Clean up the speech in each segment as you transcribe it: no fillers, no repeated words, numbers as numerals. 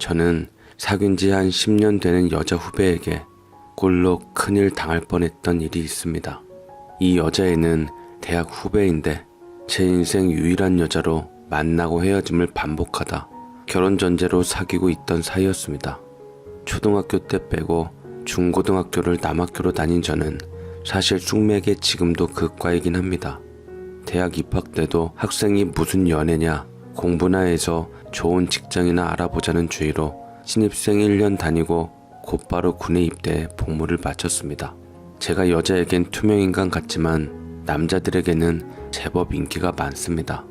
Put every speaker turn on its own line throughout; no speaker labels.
저는 사귄 지 한 10년 되는 여자 후배에게 꼴로 큰일 당할 뻔했던 일이 있습니다. 이 여자애는 대학 후배인데 제 인생 유일한 여자로 만나고 헤어짐을 반복하다 결혼 전제로 사귀고 있던 사이였습니다. 초등학교 때 빼고 중고등학교를 남학교로 다닌 저는 사실 숙맥에 지금도 그 과이긴 합니다. 대학 입학 때도 학생이 무슨 연애냐, 공부나 해서 좋은 직장이나 알아보자는 주의로 신입생 1년 다니고 곧바로 군에 입대해 복무를 마쳤습니다. 제가 여자에겐 투명인간 같지만 남자들에게는 제법 인기가 많습니다.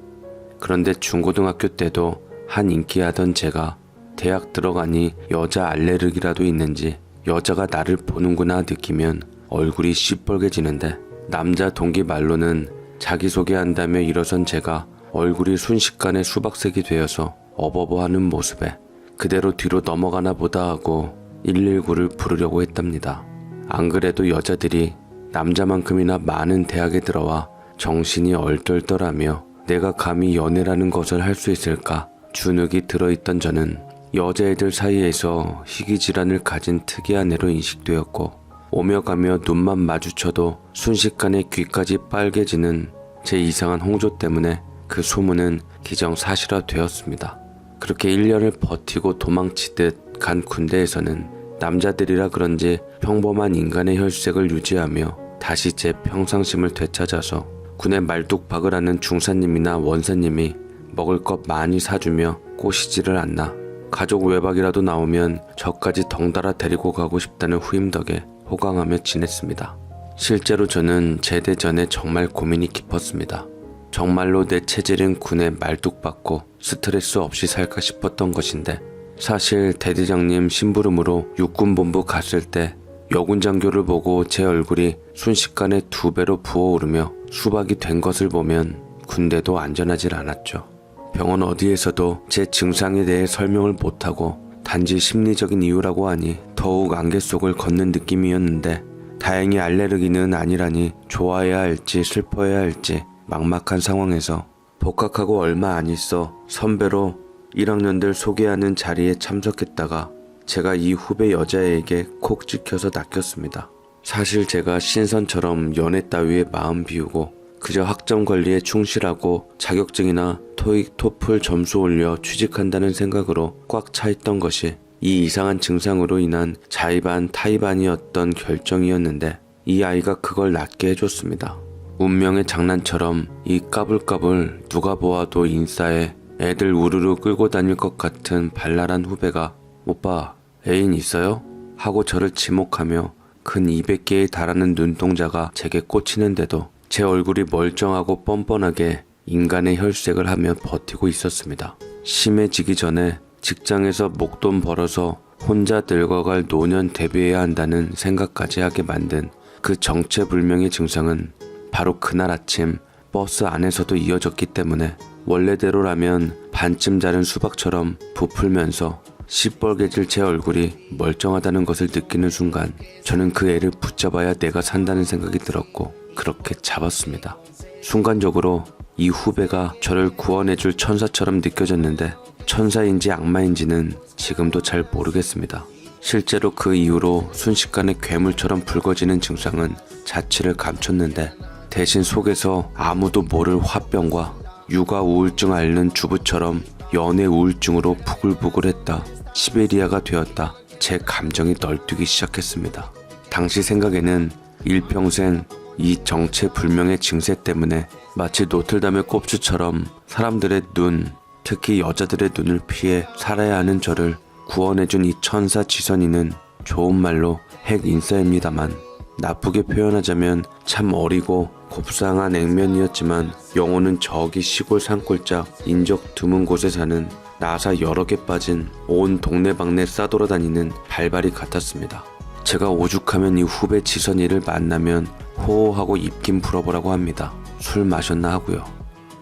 그런데 중고등학교 때도 한 인기하던 제가 대학 들어가니 여자 알레르기라도 있는지 여자가 나를 보는구나 느끼면 얼굴이 시뻘개지는데 남자 동기 말로는 자기소개한다며 일어선 제가 얼굴이 순식간에 수박색이 되어서 어버버하는 모습에 그대로 뒤로 넘어가나 보다 하고 119를 부르려고 했답니다. 안 그래도 여자들이 남자만큼이나 많은 대학에 들어와 정신이 얼떨떨하며 내가 감히 연애라는 것을 할 수 있을까 주눅이 들어있던 저는 여자애들 사이에서 희귀질환을 가진 특이한 애로 인식되었고 오며 가며 눈만 마주쳐도 순식간에 귀까지 빨개지는 제 이상한 홍조 때문에 그 소문은 기정사실화되었습니다. 그렇게 1년을 버티고 도망치듯 간 군대에서는 남자들이라 그런지 평범한 인간의 혈색을 유지하며 다시 제 평상심을 되찾아서 군의 말뚝박을 하는 중사님이나 원사님이 먹을 것 많이 사주며 꼬시지를 않나 가족 외박이라도 나오면 저까지 덩달아 데리고 가고 싶다는 후임 덕에 호강하며 지냈습니다. 실제로 저는 제대 전에 정말 고민이 깊었습니다. 정말로 내 체질인 군에 말뚝박고 스트레스 없이 살까 싶었던 것인데 사실 대대장님 심부름으로 육군본부 갔을 때 여군장교를 보고 제 얼굴이 순식간에 2배로 부어오르며 수박이 된 것을 보면 군대도 안전하질 않았죠. 병원 어디에서도 제 증상에 대해 설명을 못하고 단지 심리적인 이유라고 하니 더욱 안개 속을 걷는 느낌이었는데 다행히 알레르기는 아니라니 좋아해야 할지 슬퍼해야 할지 막막한 상황에서 복학하고 얼마 안 있어 선배로 1학년들 소개하는 자리에 참석했다가 제가 이 후배 여자애에게 콕 찍혀서 낚였습니다. 사실 제가 신선처럼 연애 따위에 마음 비우고 그저 학점 관리에 충실하고 자격증이나 토익, 토플 점수 올려 취직한다는 생각으로 꽉 차있던 것이 이 이상한 증상으로 인한 자의반 타의반이었던 결정이었는데 이 아이가 그걸 낫게 해줬습니다. 운명의 장난처럼 이 까불까불 누가 보아도 인싸에 애들 우르르 끌고 다닐 것 같은 발랄한 후배가 오빠 애인 있어요? 하고 저를 지목하며 근 200개에 달하는 눈동자가 제게 꽂히는데도 제 얼굴이 멀쩡하고 뻔뻔하게 인간의 혈색을 하며 버티고 있었습니다. 심해지기 전에 직장에서 목돈 벌어서 혼자 늙어갈 노년 대비해야 한다는 생각까지 하게 만든 그 정체불명의 증상은 바로 그날 아침 버스 안에서도 이어졌기 때문에 원래대로라면 반쯤 자른 수박처럼 부풀면서 시뻘개질 제 얼굴이 멀쩡하다는 것을 느끼는 순간 저는 그 애를 붙잡아야 내가 산다는 생각이 들었고 그렇게 잡았습니다. 순간적으로 이 후배가 저를 구원해줄 천사처럼 느껴졌는데 천사인지 악마인지는 지금도 잘 모르겠습니다. 실제로 그 이후로 순식간에 괴물처럼 붉어지는 증상은 자취를 감췄는데 대신 속에서 아무도 모를 화병과 육아 우울증 앓는 주부처럼 연애 우울증으로 부글부글했다. 시베리아가 되었다. 제 감정이 널뛰기 시작했습니다. 당시 생각에는 일평생 이 정체불명의 증세 때문에 마치 노틀담의 꼽주처럼 사람들의 눈, 특히 여자들의 눈을 피해 살아야 하는 저를 구원해준 이 천사 지선이는 좋은 말로 핵 인싸입니다만 나쁘게 표현하자면 참 어리고 곱상한 액면이었지만 영혼은 저기 시골 산골짜 인적 드문 곳에 사는 나사 여러 개 빠진 온 동네방네 싸돌아다니는 발발이 같았습니다. 제가 오죽하면 이 후배 지선이를 만나면 호호하고 입김 불어보라고 합니다. 술 마셨나 하고요.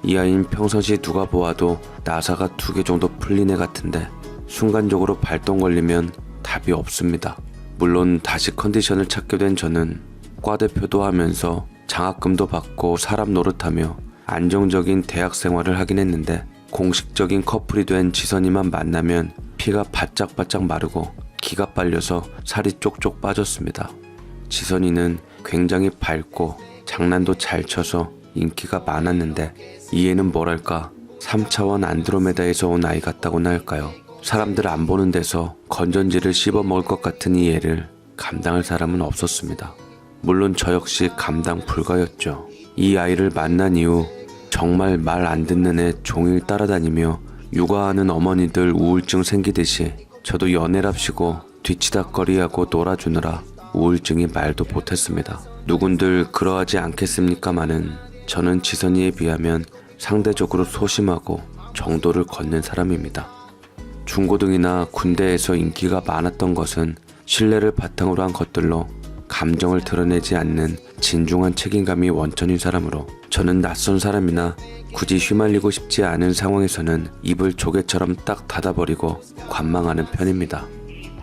이 아이는 평상시 누가 보아도 나사가 2개 정도 풀린 애 같은데 순간적으로 발동 걸리면 답이 없습니다. 물론 다시 컨디션을 찾게 된 저는 과대표도 하면서 장학금도 받고 사람 노릇하며 안정적인 대학 생활을 하긴 했는데 공식적인 커플이 된 지선이만 만나면 피가 바짝바짝 마르고 기가 빨려서 살이 쪽쪽 빠졌습니다. 지선이는 굉장히 밝고 장난도 잘 쳐서 인기가 많았는데 이 애는 뭐랄까 3차원 안드로메다에서 온 아이 같다고나 할까요? 사람들 안 보는 데서 건전지를 씹어 먹을 것 같은 이 애를 감당할 사람은 없었습니다. 물론 저 역시 감당 불가였죠. 이 아이를 만난 이후 정말 말 안 듣는 애 종일 따라다니며 육아하는 어머니들 우울증 생기듯이 저도 연애랍시고 뒤치다꺼리하고 놀아주느라 우울증이 말도 못했습니다. 누군들 그러하지 않겠습니까마는 저는 지선이에 비하면 상대적으로 소심하고 정도를 걷는 사람입니다. 중고등이나 군대에서 인기가 많았던 것은 신뢰를 바탕으로 한 것들로 감정을 드러내지 않는 진중한 책임감이 원천인 사람으로 저는 낯선 사람이나 굳이 휘말리고 싶지 않은 상황에서는 입을 조개처럼 딱 닫아버리고 관망하는 편입니다.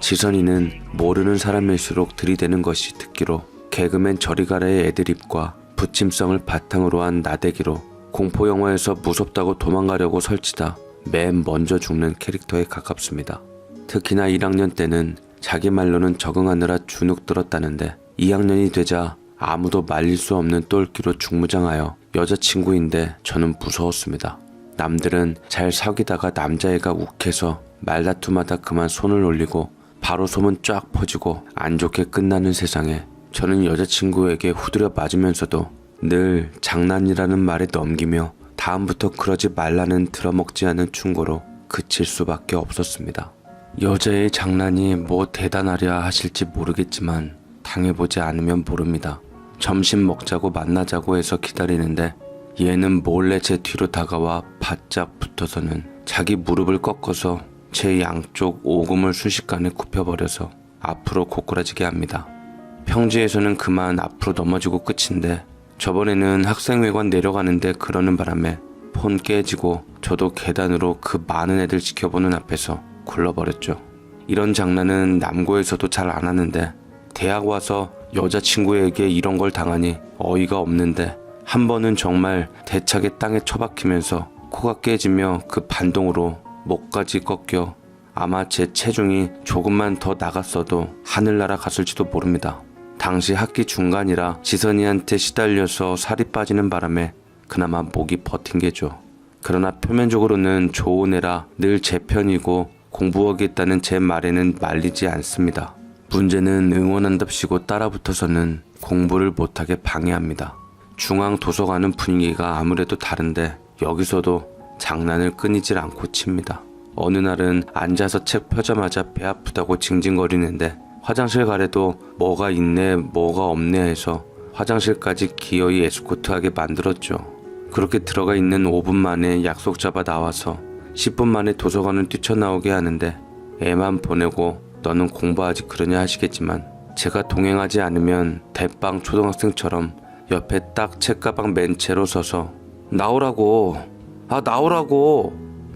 지선이는 모르는 사람일수록 들이대는 것이 특기로 개그맨 저리가라의 애드립과 부침성을 바탕으로 한 나대기로 공포영화에서 무섭다고 도망가려고 설치다 맨 먼저 죽는 캐릭터에 가깝습니다. 특히나 1학년 때는 자기 말로는 적응하느라 주눅 들었다는데 2학년이 되자 아무도 말릴 수 없는 똘끼로 중무장하여 여자친구인데 저는 무서웠습니다. 남들은 잘 사귀다가 남자애가 욱해서 말다툼하다 그만 손을 올리고 바로 소문 쫙 퍼지고 안 좋게 끝나는 세상에 저는 여자친구에게 후드려 맞으면서도 늘 장난이라는 말에 넘기며 다음부터 그러지 말라는 들어먹지 않은 충고로 그칠 수밖에 없었습니다. 여자의 장난이 뭐 대단하랴 하실지 모르겠지만 당해보지 않으면 모릅니다. 점심 먹자고 만나자고 해서 기다리는데 얘는 몰래 제 뒤로 다가와 바짝 붙어서는 자기 무릎을 꺾어서 제 양쪽 오금을 순식간에 굽혀버려서 앞으로 고꾸라지게 합니다. 평지에서는 그만 앞으로 넘어지고 끝인데 저번에는 학생회관 내려가는데 그러는 바람에 폰 깨지고 저도 계단으로 그 많은 애들 지켜보는 앞에서 굴러버렸죠. 이런 장난은 남고에서도 잘 안 하는데 대학 와서 여자친구에게 이런 걸 당하니 어이가 없는데 한 번은 정말 대차게 땅에 처박히면서 코가 깨지며 그 반동으로 목까지 꺾여 아마 제 체중이 조금만 더 나갔어도 하늘 날아갔을지도 모릅니다. 당시 학기 중간이라 지선이한테 시달려서 살이 빠지는 바람에 그나마 목이 버틴 게죠. 그러나 표면적으로는 좋은 애라 늘 제 편이고 공부하겠다는 제 말에는 말리지 않습니다. 문제는 응원한답시고 따라붙어서는 공부를 못하게 방해합니다. 중앙 도서관은 분위기가 아무래도 다른데 여기서도 장난을 끊이질 않고 칩니다. 어느 날은 앉아서 책 펴자마자 배 아프다고 징징거리는데 화장실 가래도 뭐가 있네 뭐가 없네 해서 화장실까지 기어이 에스코트하게 만들었죠. 그렇게 들어가 있는 5분 만에 약속 잡아 나와서 10분 만에 도서관을 뛰쳐나오게 하는데 애만 보내고 너는 공부하지 그러냐 하시겠지만 제가 동행하지 않으면 대빵 초등학생처럼 옆에 딱 책가방 맨 채로 서서 나오라고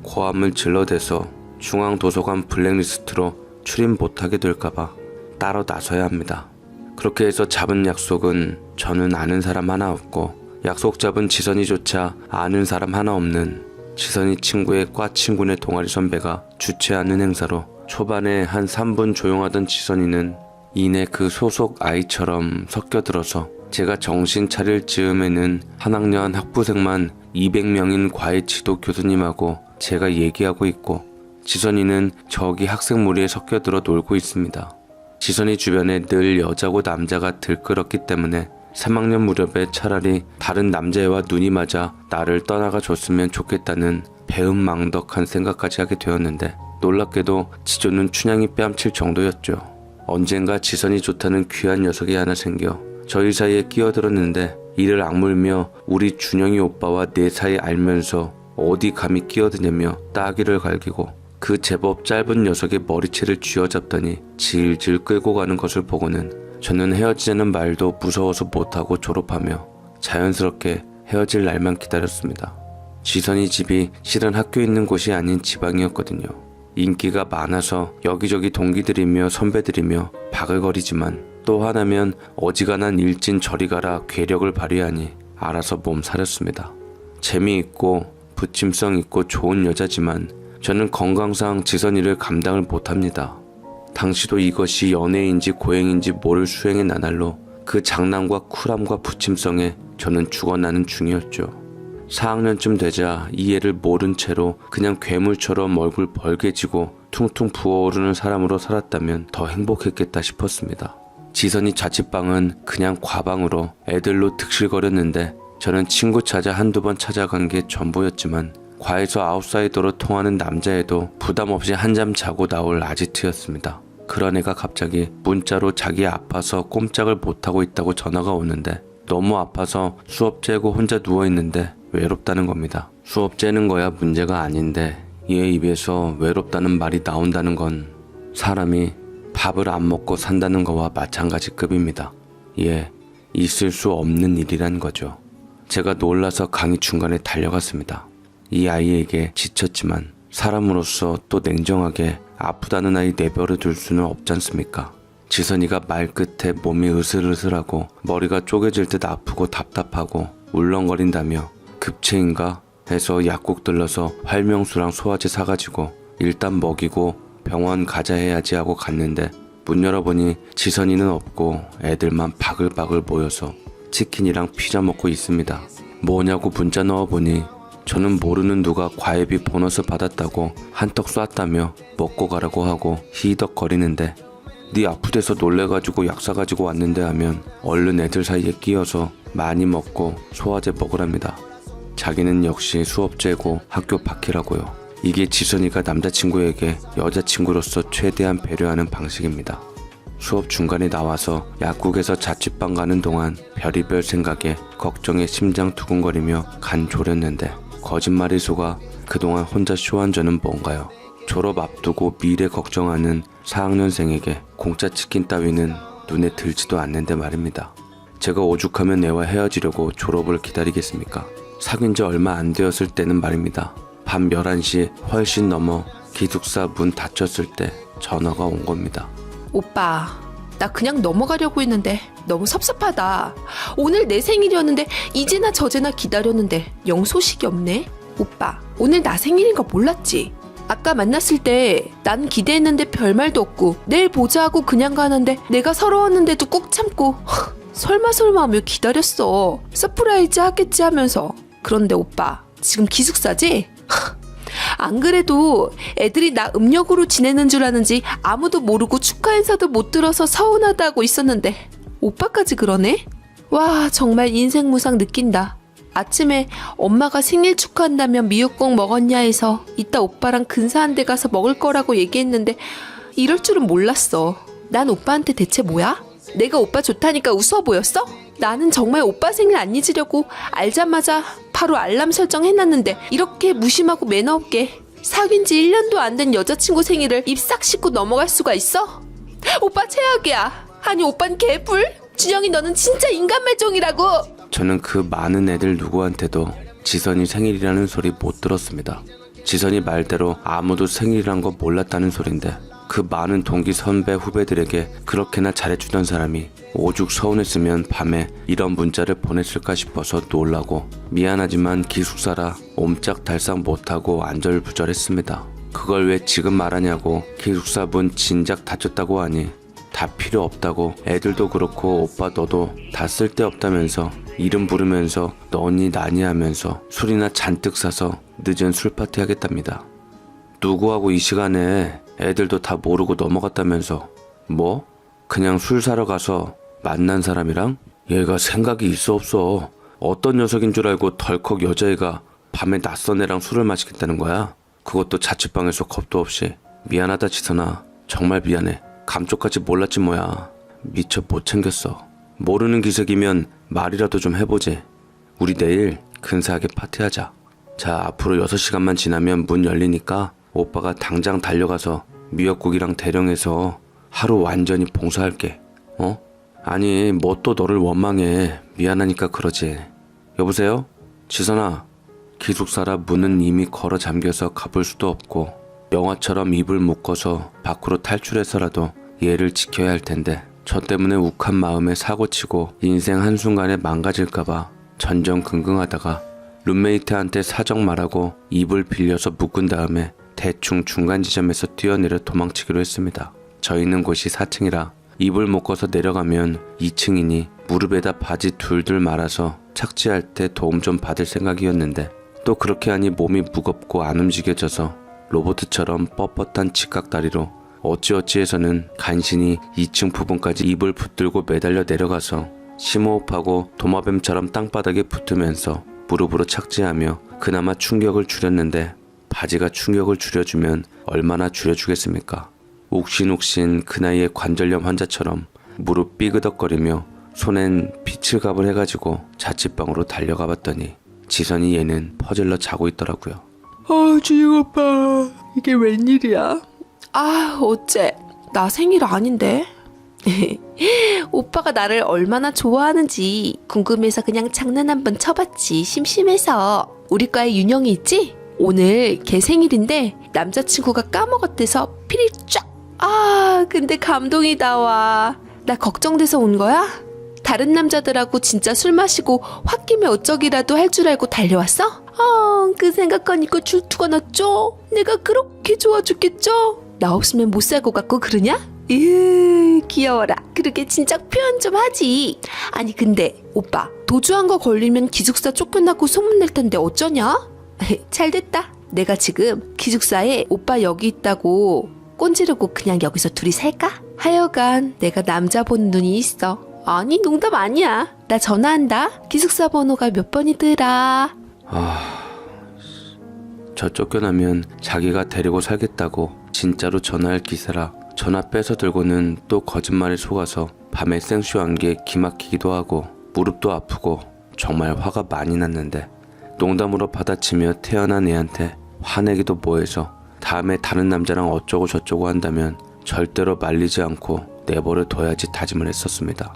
고함을 질러대서 중앙도서관 블랙리스트로 출입 못하게 될까봐 따로 나서야 합니다. 그렇게 해서 잡은 약속은 저는 아는 사람 하나 없고 약속 잡은 지선이조차 아는 사람 하나 없는 지선이 친구의 과 친구네 동아리 선배가 주최하는 행사로 초반에 한 3분 조용하던 지선이는 이내 그 소속 아이처럼 섞여들어서 제가 정신 차릴 즈음에는 한 학년 학부생만 200명인 과외 지도 교수님하고 제가 얘기하고 있고 지선이는 저기 학생 무리에 섞여들어 놀고 있습니다. 지선이 주변에 늘 여자고 남자가 들끓었기 때문에 3학년 무렵에 차라리 다른 남자애와 눈이 맞아 나를 떠나가 줬으면 좋겠다는 배은망덕한 생각까지 하게 되었는데 놀랍게도 지조는 춘향이 뺨칠 정도였죠. 언젠가 지선이 좋다는 귀한 녀석이 하나 생겨 저희 사이에 끼어들었는데 이를 악물며 우리 준영이 오빠와 내 사이 알면서 어디 감히 끼어드냐며 따귀를 갈기고 그 제법 짧은 녀석의 머리채를 쥐어잡더니 질질 끌고 가는 것을 보고는 저는 헤어지자는 말도 무서워서 못하고 졸업하며 자연스럽게 헤어질 날만 기다렸습니다. 지선이 집이 실은 학교 있는 곳이 아닌 지방이었거든요. 인기가 많아서 여기저기 동기들이며 선배들이며 바글거리지만 또 하나면 어지간한 일진 저리 가라 괴력을 발휘하니 알아서 몸 사렸습니다. 재미있고 부침성 있고 좋은 여자지만 저는 건강상 지선이를 감당을 못합니다. 당시도 이것이 연애인지 고행인지 모를 수행의 나날로 그 장난과 쿨함과 부침성에 저는 죽어나는 중이었죠. 4학년쯤 되자 이 애를 모른 채로 그냥 괴물처럼 얼굴 벌게지고 퉁퉁 부어오르는 사람으로 살았다면 더 행복했겠다 싶었습니다. 지선이 자취방은 그냥 과방으로 애들로 득실거렸는데 저는 친구 찾아 한두 번 찾아간 게 전부였지만 과에서 아웃사이더로 통하는 남자애도 부담 없이 한잠 자고 나올 아지트였습니다. 그런 애가 갑자기 문자로 자기 아파서 꼼짝을 못하고 있다고 전화가 오는데 너무 아파서 수업 째고 혼자 누워있는데 외롭다는 겁니다. 수업 째는 거야 문제가 아닌데 얘 입에서 외롭다는 말이 나온다는 건 사람이 밥을 안 먹고 산다는 거와 마찬가지 급입니다. 예, 있을 수 없는 일이란 거죠. 제가 놀라서 강의 중간에 달려갔습니다. 이 아이에게 지쳤지만 사람으로서 또 냉정하게 아프다는 아이 내버려 둘 수는 없지 않습니까? 지선이가 말 끝에 몸이 으슬으슬하고 머리가 쪼개질 듯 아프고 답답하고 울렁거린다며 급체인가 해서 약국 들러서 활명수랑 소화제 사가지고 일단 먹이고 병원 가자 해야지 하고 갔는데 문 열어보니 지선이는 없고 애들만 바글바글 모여서 치킨이랑 피자 먹고 있습니다. 뭐냐고 문자 넣어보니 저는 모르는 누가 과외비 보너스 받았다고 한턱 쐈다며 먹고 가라고 하고 히덕거리는데 네 아프대서 놀래가지고 약 사가지고 왔는데 하면 얼른 애들 사이에 끼어서 많이 먹고 소화제 먹으랍니다. 자기는 역시 수업 째고 학교 바퀴라고요. 이게 지선이가 남자친구에게 여자친구로서 최대한 배려하는 방식입니다. 수업 중간에 나와서 약국에서 자취방 가는 동안 별의별 생각에 걱정에 심장 두근거리며 간 졸였는데 거짓말이 속아 그동안 혼자 쇼한 저는 뭔가요? 졸업 앞두고 미래 걱정하는 4학년생에게 공짜 치킨 따위는 눈에 들지도 않는데 말입니다. 제가 오죽하면 애와 헤어지려고 졸업을 기다리겠습니까? 사귄 지 얼마 안 되었을 때는 말입니다. 밤 11시 훨씬 넘어 기숙사 문 닫혔을 때 전화가 온 겁니다.
오빠, 나 그냥 넘어가려고 했는데 너무 섭섭하다. 오늘 내 생일이었는데 이제나 저제나 기다렸는데 영 소식이 없네. 오빠, 오늘 나 생일인 거 몰랐지? 아까 만났을 때 난 기대했는데 별말도 없고 내일 보자 하고 그냥 가는데 내가 서러웠는데도 꾹 참고 설마 하며 기다렸어. 서프라이즈 하겠지 하면서. 그런데 오빠, 지금 기숙사지? 안 그래도 애들이 나 음력으로 지내는 줄 아는지 아무도 모르고 축하 인사도 못 들어서 서운하다고 있었는데 오빠까지 그러네? 와, 정말 인생 무상 느낀다. 아침에 엄마가 생일 축하한다면 미역국 먹었냐 해서 이따 오빠랑 근사한 데 가서 먹을 거라고 얘기했는데 이럴 줄은 몰랐어. 난 오빠한테 대체 뭐야? 내가 오빠 좋다니까 우스워 보였어? 나는 정말 오빠 생일 안 잊으려고 알자마자 바로 알람 설정해놨는데 이렇게 무심하고 매너 없게 사귄 지 1년도 안 된 여자친구 생일을 입 싹 씻고 넘어갈 수가 있어? 오빠 최악이야. 아니 오빤 개뿔? 준영이 너는 진짜 인간 말종이라고.
저는 그 많은 애들 누구한테도 지선이 생일이라는 소리 못 들었습니다. 지선이 말대로 아무도 생일이란 거 몰랐다는 소린데 그 많은 동기 선배 후배들에게 그렇게나 잘해주던 사람이 오죽 서운했으면 밤에 이런 문자를 보냈을까 싶어서 놀라고 미안하지만 기숙사라 옴짝달싹 못하고 안절부절했습니다. 그걸 왜 지금 말하냐고 기숙사 문 진작 닫혔다고 하니 다 필요 없다고 애들도 그렇고 오빠 너도 다 쓸데없다면서 이름 부르면서 너니 나니 하면서 술이나 잔뜩 사서 늦은 술파티 하겠답니다. 누구하고 이 시간에 애들도 다 모르고 넘어갔다면서 뭐? 그냥 술 사러 가서 만난 사람이랑? 얘가 생각이 있어 없어. 어떤 녀석인 줄 알고 덜컥 여자애가 밤에 낯선 애랑 술을 마시겠다는 거야? 그것도 자취방에서 겁도 없이. 미안하다 지선아. 정말 미안해. 감쪽같이 몰랐지 뭐야. 미처 못 챙겼어. 모르는 기색이면 말이라도 좀 해보지. 우리 내일 근사하게 파티하자. 자, 앞으로 6시간만 지나면 문 열리니까 오빠가 당장 달려가서 미역국이랑 대령해서 하루 완전히 봉사할게. 어? 아니 뭐 또 너를 원망해. 미안하니까 그러지. 여보세요? 지선아. 기숙사라 문은 이미 걸어 잠겨서 가볼 수도 없고 영화처럼 입을 묶어서 밖으로 탈출해서라도 얘를 지켜야 할 텐데 저 때문에 욱한 마음에 사고치고 인생 한순간에 망가질까봐 전전긍긍하다가 룸메이트한테 사정 말하고 입을 빌려서 묶은 다음에 대충 중간 지점에서 뛰어내려 도망치기로 했습니다. 저 있는 곳이 4층이라 이불 묶어서 내려가면 2층이니 무릎에다 바지 둘둘 말아서 착지할 때 도움 좀 받을 생각이었는데 또 그렇게 하니 몸이 무겁고 안 움직여져서 로봇처럼 뻣뻣한 직각다리로 어찌어찌해서는 간신히 2층 부분까지 입을 붙들고 매달려 내려가서 심호흡하고 도마뱀처럼 땅바닥에 붙으면서 무릎으로 착지하며 그나마 충격을 줄였는데 바지가 충격을 줄여주면 얼마나 줄여주겠습니까? 욱신욱신 그 나이에 관절염 환자처럼 무릎 삐그덕거리며 손엔 피칠갑을 해가지고 자취방으로 달려가 봤더니 지선이 얘는 퍼질러 자고 있더라고요.
주영 오빠, 이게 웬일이야? 어째 나 생일 아닌데? 오빠가 나를 얼마나 좋아하는지 궁금해서 그냥 장난 한번 쳐봤지. 심심해서. 우리 과에 윤영이 있지? 오늘 걔 생일인데 남자친구가 까먹었대서 필이 쫙. 근데 감동이 나와. 나 걱정돼서 온 거야? 다른 남자들하고 진짜 술 마시고 홧김에 어쩌기라도 할 줄 알고 달려왔어? 그 생각하니까 줄투가 났죠? 내가 그렇게 좋아 죽겠죠? 나 없으면 못 살 것 같고 그러냐? 귀여워라. 그러게 진짜 표현 좀 하지. 아니 근데 오빠, 도주한 거 걸리면 기숙사 쫓겨나고 소문낼 텐데 어쩌냐? 잘됐다. 내가 지금 기숙사에 오빠 여기 있다고 꼰지르고 그냥 여기서 둘이 살까? 하여간 내가 남자 보는 눈이 있어. 아니 농담 아니야. 나 전화한다. 기숙사 번호가 몇 번이더라?
저 쫓겨나면 자기가 데리고 살겠다고 진짜로 전화할 기세라 전화 뺏어 들고는 또 거짓말에 속아서 밤에 생쇼한 게 기막히기도 하고 무릎도 아프고 정말 화가 많이 났는데 농담으로 받아치며 태어난 애한테 화내기도 뭐해서 다음에 다른 남자랑 어쩌고 저쩌고 한다면 절대로 말리지 않고 내버려 둬야지 다짐을 했었습니다.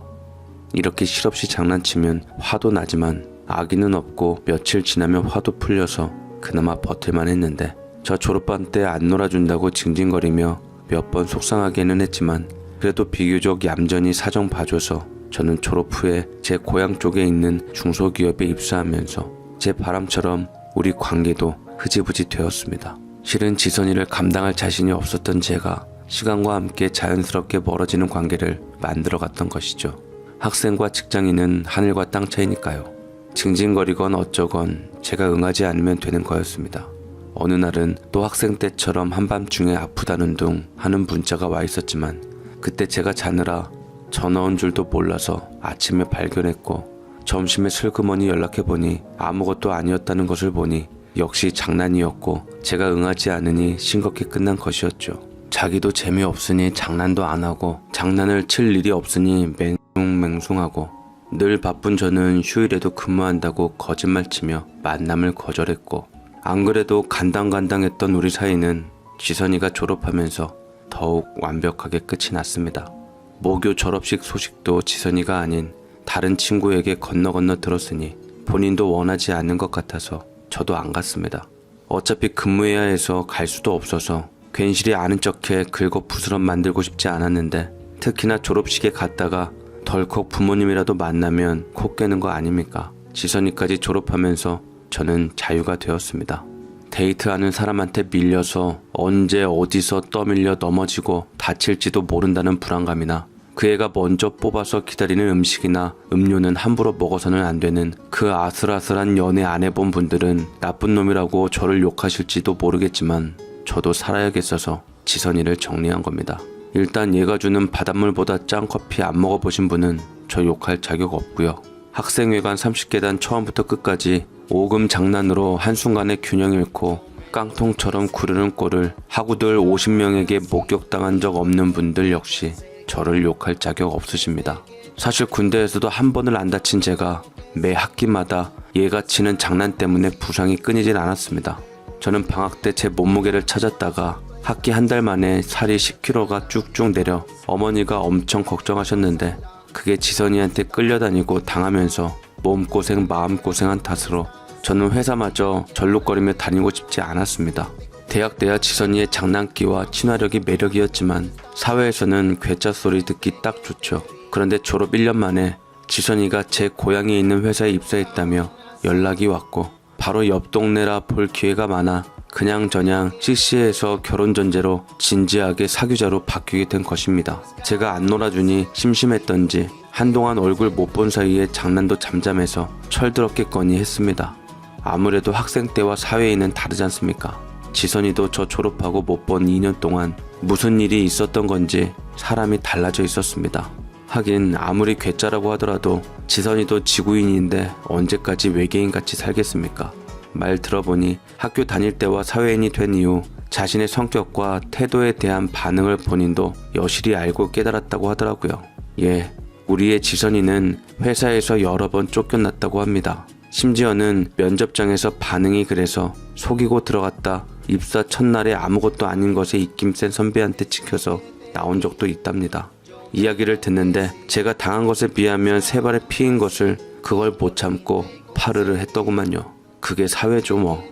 이렇게 실없이 장난치면 화도 나지만 아기는 없고 며칠 지나면 화도 풀려서 그나마 버틸만 했는데 저 졸업반 때 안 놀아준다고 징징거리며 몇 번 속상하게는 했지만 그래도 비교적 얌전히 사정 봐줘서 저는 졸업 후에 제 고향 쪽에 있는 중소기업에 입사하면서 제 바람처럼 우리 관계도 흐지부지 되었습니다. 실은 지선이를 감당할 자신이 없었던 제가 시간과 함께 자연스럽게 멀어지는 관계를 만들어갔던 것이죠. 학생과 직장인은 하늘과 땅 차이니까요. 징징거리건 어쩌건 제가 응하지 않으면 되는 거였습니다. 어느 날은 또 학생 때처럼 한밤중에 아프다는 둥 하는 문자가 와 있었지만 그때 제가 자느라 전화 온 줄도 몰라서 아침에 발견했고 점심에 슬그머니 연락해보니 아무것도 아니었다는 것을 보니 역시 장난이었고 제가 응하지 않으니 싱겁게 끝난 것이었죠. 자기도 재미없으니 장난도 안 하고 장난을 칠 일이 없으니 맹숭맹숭하고 늘 바쁜 저는 휴일에도 근무한다고 거짓말치며 만남을 거절했고 안 그래도 간당간당했던 우리 사이는 지선이가 졸업하면서 더욱 완벽하게 끝이 났습니다. 모교 졸업식 소식도 지선이가 아닌 다른 친구에게 건너 들었으니 본인도 원하지 않는 것 같아서 저도 안 갔습니다. 어차피 근무해야 해서 갈 수도 없어서 괜시리 아는 척해 긁어 부스럼 만들고 싶지 않았는데 특히나 졸업식에 갔다가 덜컥 부모님이라도 만나면 코 깨는 거 아닙니까? 지선이까지 졸업하면서 저는 자유가 되었습니다. 데이트하는 사람한테 밀려서 언제 어디서 떠밀려 넘어지고 다칠지도 모른다는 불안감이나 그 애가 먼저 뽑아서 기다리는 음식이나 음료는 함부로 먹어서는 안 되는 그 아슬아슬한 연애 안 해본 분들은 나쁜 놈이라고 저를 욕하실지도 모르겠지만 저도 살아야겠어서 지선이를 정리한 겁니다. 일단 얘가 주는 바닷물보다 짠 커피 안 먹어보신 분은 저 욕할 자격 없고요. 학생회관 30계단 처음부터 끝까지 오금 장난으로 한순간에 균형 잃고 깡통처럼 구르는 꼴을 하구들 50명에게 목격당한 적 없는 분들 역시 저를 욕할 자격 없으십니다. 사실 군대에서도 한 번을 안 다친 제가 매 학기마다 얘가 치는 장난 때문에 부상이 끊이질 않았습니다. 저는 방학 때 제 몸무게를 찾았다가 학기 한 달 만에 살이 10kg가 쭉쭉 내려 어머니가 엄청 걱정하셨는데 그게 지선이한테 끌려다니고 당하면서 몸고생 마음고생한 탓으로 저는 회사마저 절룩거리며 다니고 싶지 않았습니다. 대학 때야 지선이의 장난기와 친화력이 매력이었지만 사회에서는 괴짜 소리 듣기 딱 좋죠. 그런데 졸업 1년 만에 지선이가 제 고향에 있는 회사에 입사했다며 연락이 왔고 바로 옆 동네라 볼 기회가 많아 그냥저냥 CC에서 결혼 전제로 진지하게 사귀자로 바뀌게 된 것입니다. 제가 안 놀아주니 심심했던지 한동안 얼굴 못 본 사이에 장난도 잠잠해서 철들었겠거니 했습니다. 아무래도 학생 때와 사회인은 다르지 않습니까? 지선이도 저 졸업하고 못 본 2년 동안 무슨 일이 있었던 건지 사람이 달라져 있었습니다. 하긴 아무리 괴짜라고 하더라도 지선이도 지구인인데 언제까지 외계인같이 살겠습니까? 말 들어보니 학교 다닐 때와 사회인이 된 이후 자신의 성격과 태도에 대한 반응을 본인도 여실히 알고 깨달았다고 하더라고요. 예, 우리의 지선이는 회사에서 여러 번 쫓겨났다고 합니다. 심지어는 면접장에서 반응이 그래서 속이고 들어갔다 입사 첫날에 아무것도 아닌 것에 입김센 선배한테 찍혀서 나온 적도 있답니다. 이야기를 듣는데 제가 당한 것에 비하면 세 발의 피인 것을 그걸 못 참고 파르르 했더구만요. 그게 사회죠 뭐.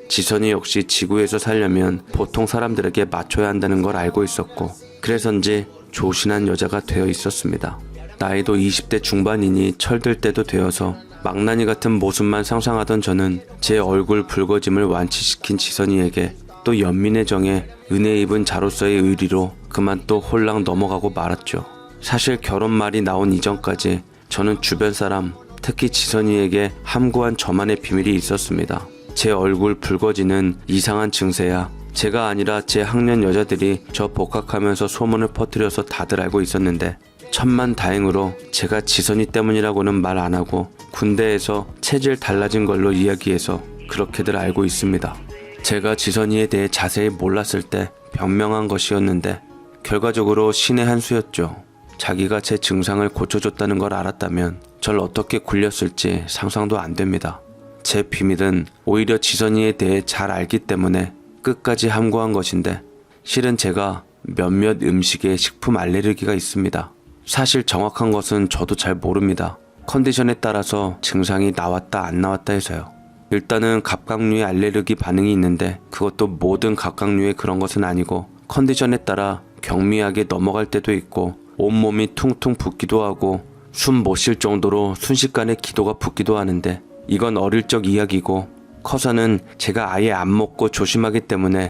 지선이 역시 지구에서 살려면 보통 사람들에게 맞춰야 한다는 걸 알고 있었고 그래서인지 조신한 여자가 되어 있었습니다. 나이도 20대 중반이니 철들 때도 되어서 망나니 같은 모습만 상상하던 저는 제 얼굴 붉어짐을 완치시킨 지선이에게 또 연민의 정에 은혜 입은 자로서의 의리로 그만 또 홀랑 넘어가고 말았죠. 사실 결혼 말이 나온 이전까지 저는 주변 사람 특히 지선이에게 함구한 저만의 비밀이 있었습니다. 제 얼굴 붉어지는 이상한 증세야 제가 아니라 제 학년 여자들이 저 복학하면서 소문을 퍼뜨려서 다들 알고 있었는데 천만다행으로 제가 지선이 때문이라고는 말 안 하고 군대에서 체질 달라진 걸로 이야기해서 그렇게들 알고 있습니다. 제가 지선이에 대해 자세히 몰랐을 때 변명한 것이었는데 결과적으로 신의 한 수였죠. 자기가 제 증상을 고쳐줬다는 걸 알았다면 절 어떻게 굴렸을지 상상도 안 됩니다. 제 비밀은 오히려 지선이에 대해 잘 알기 때문에 끝까지 함구한 것인데 실은 제가 몇몇 음식에 식품 알레르기가 있습니다. 사실 정확한 것은 저도 잘 모릅니다. 컨디션에 따라서 증상이 나왔다 안 나왔다 해서요. 일단은 갑각류의 알레르기 반응이 있는데 그것도 모든 갑각류의 그런 것은 아니고 컨디션에 따라 경미하게 넘어갈 때도 있고 온몸이 퉁퉁 붓기도 하고 숨 못 쉴 정도로 순식간에 기도가 붓기도 하는데 이건 어릴 적 이야기고 커서는 제가 아예 안 먹고 조심하기 때문에